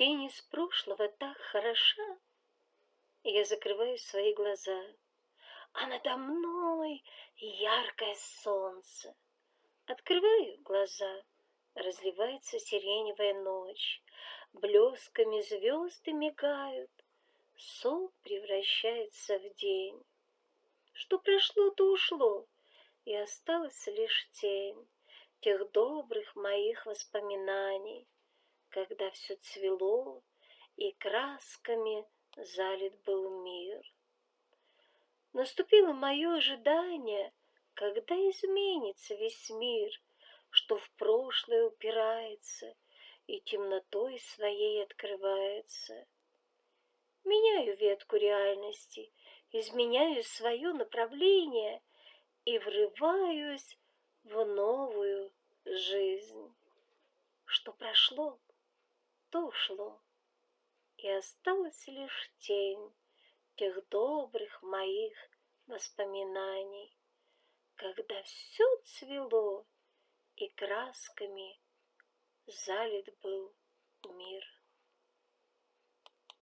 Тень из прошлого так хороша, я закрываю свои глаза, а надо мной яркое солнце. Открываю глаза, разливается сиреневая ночь, блесками звезды мигают, сон превращается в день. Что прошло, то ушло, и осталась лишь тень тех добрых моих воспоминаний, когда все цвело и красками залит был мир. Наступило мое ожидание, когда изменится весь мир, что в прошлое упирается и темнотой своей открывается. Меняю ветку реальности, изменяю свое направление и врываюсь в новую жизнь. Что прошло, то ушло, и осталась лишь тень тех добрых моих воспоминаний, когда все цвело и красками залит был мир.